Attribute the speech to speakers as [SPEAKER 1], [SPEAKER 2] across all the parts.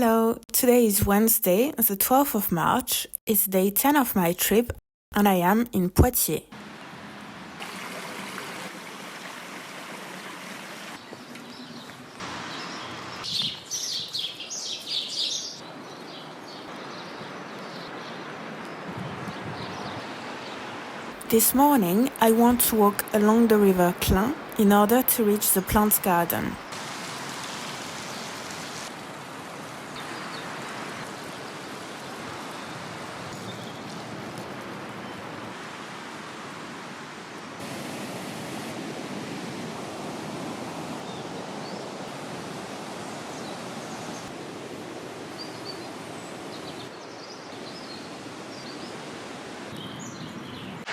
[SPEAKER 1] Hello, today is Wednesday, the 12th of March. It's day 10 of my trip and I am in Poitiers. This morning, I want to walk along the river Clin in order to reach the plants garden.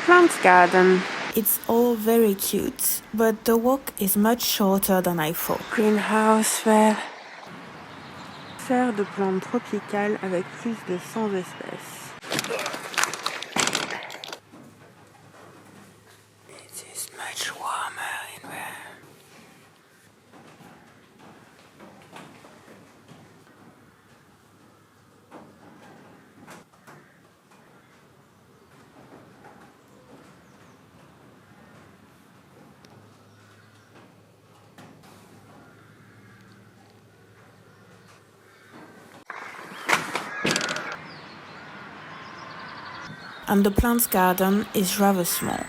[SPEAKER 1] Plants garden. It's all very cute, but the walk is much shorter than I thought. Greenhouse vert. Serre de plantes tropicales avec plus de 100 espèces. It is much warmer in there. And the plants garden is rather small.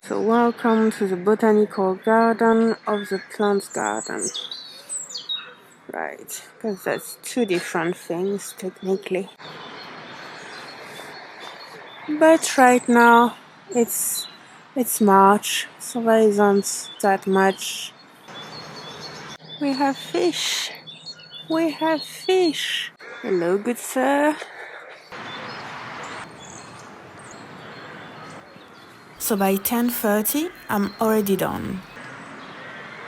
[SPEAKER 1] So welcome to the botanical garden of the plants garden. Right, because that's two different things technically. But right now it's March, so there isn't that much. We have fish. We have fish. Hello, good sir. So by 10:30, I'm already done.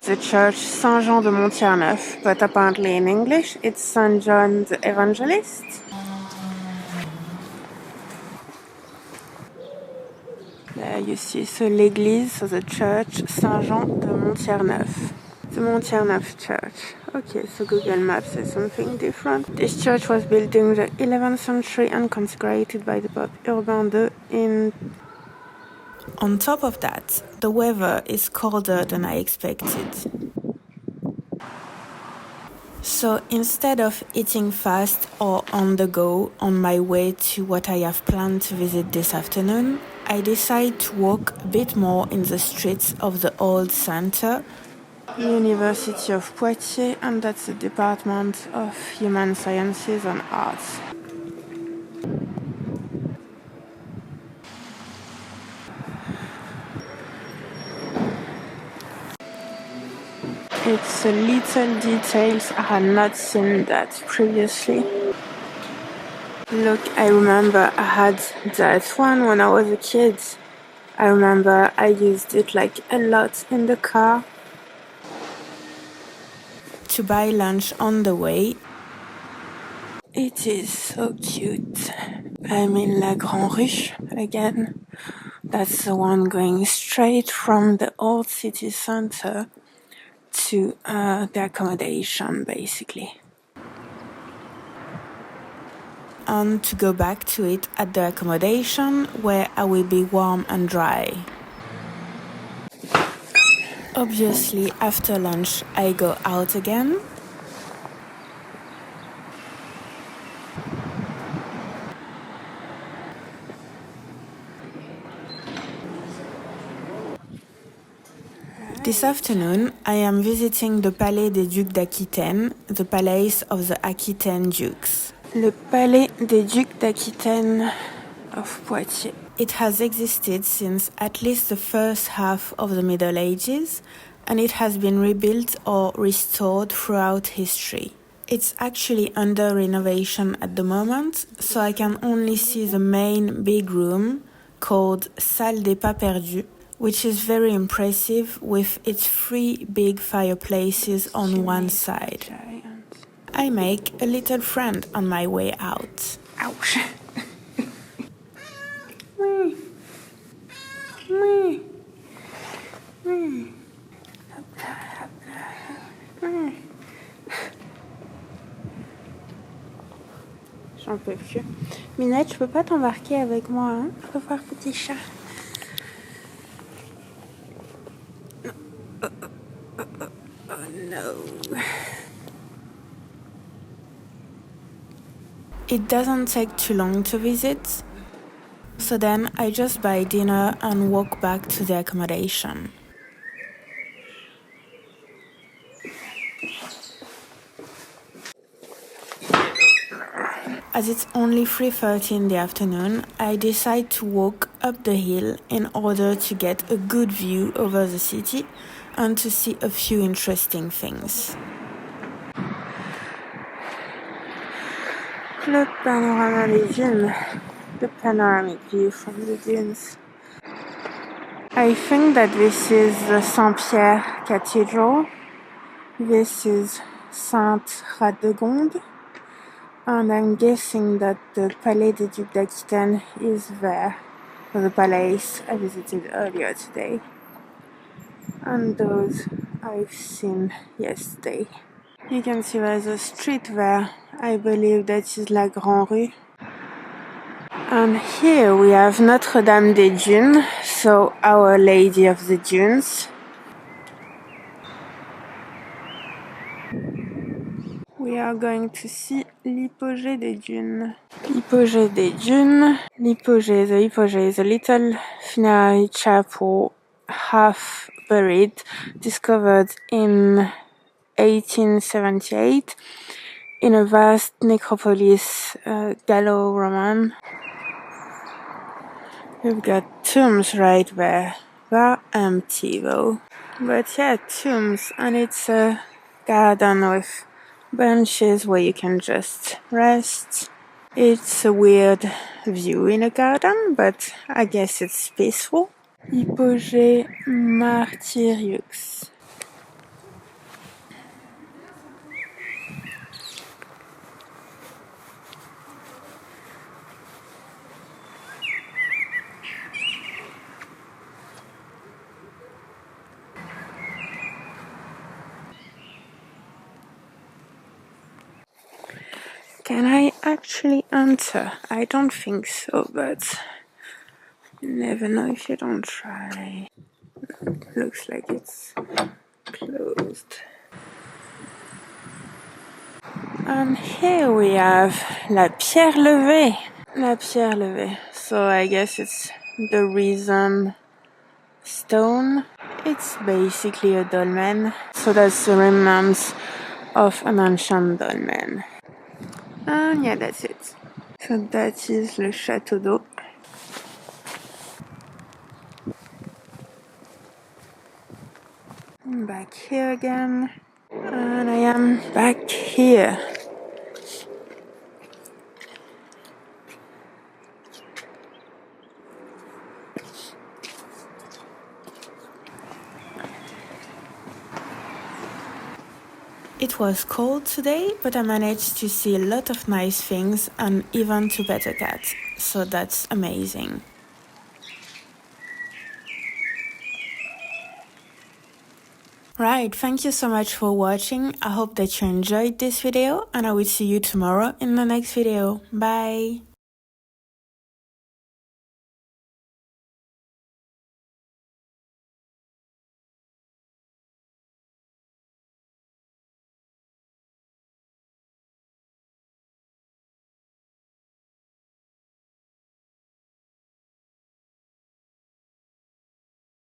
[SPEAKER 1] The church Saint-Jean de Montier-Neuf, but apparently in English it's Saint John the Evangelist. There you see, so l'église, so the church Saint-Jean de Montier-Neuf. The Montier-Neuf church. Okay, so Google Maps says something different. This church was built in the 11th century and consecrated by the Pope Urban II in... On top of that, the weather is colder than I expected. So instead of eating fast or on the go on my way to what I have planned to visit this afternoon, I decide to walk a bit more in the streets of the old center, University of Poitiers, and that's the Department of Human Sciences and Arts. It's a little details, I had not seen that previously. Look, I remember I had that one when I was a kid. I remember I used it like a lot in the car. To buy lunch on the way. It is so cute. I'm in La Grande Rue again. That's the one going straight from the old city center to the accommodation, basically. And to go back to it at the accommodation where I will be warm and dry. Obviously, after lunch, I go out again. This afternoon, I am visiting the Palais des Ducs d'Aquitaine, the palace of the Aquitaine Dukes. Le Palais des Ducs d'Aquitaine of Poitiers. It has existed since at least the first half of the Middle Ages, and it has been rebuilt or restored throughout history. It's actually under renovation at the moment, so I can only see the main big room called Salle des Pas Perdus, which is very impressive with its 3 big fireplaces on one side. I make a little friend on my way out. Ouch! J'en peux plus. Minette, je peux pas t'embarquer avec moi, hein? Faut voir petit chat. Oh no. It doesn't take too long to visit, so then I just buy dinner and walk back to the accommodation. As it's only 3:30 in the afternoon, I decide to walk up the hill in order to get a good view over the city and to see a few interesting things. Le panorama des dunes, the panoramic view from the dunes. I think that this is the Saint-Pierre Cathedral. This is Sainte-Radegonde. And I'm guessing that the Palais des Ducs d'Aquitaine is there, the palace I visited earlier today. And those I've seen yesterday. You can see there's a street there. I believe that is La Grande Rue. And here we have Notre-Dame des Dunes, so Our Lady of the Dunes. We are going to see l'hypogée des dunes. L'hypogée des dunes. L'hypogée, the hypogée is a little funerary chapel, half buried, discovered in 1878 in a vast necropolis, Gallo-Roman. We've got tombs right there. They're empty though. But yeah, tombs, and it's a garden with benches where you can just rest. It's a weird view in a garden, but I guess it's peaceful. Hypogée Martyriux. Can I actually enter? I don't think so, but you never know if you don't try. Looks like it's closed. And here we have La Pierre Levée. La Pierre Levée. So I guess it's the reason stone. It's basically a dolmen. So that's the remnants of an ancient dolmen. And yeah, that's it. So that is le château d'eau. I'm back here again. And I am back here. It was cold today, but I managed to see a lot of nice things and even to pet a cat, so that's amazing. Right, thank you so much for watching. I hope that you enjoyed this video and I will see you tomorrow in the next video. Bye!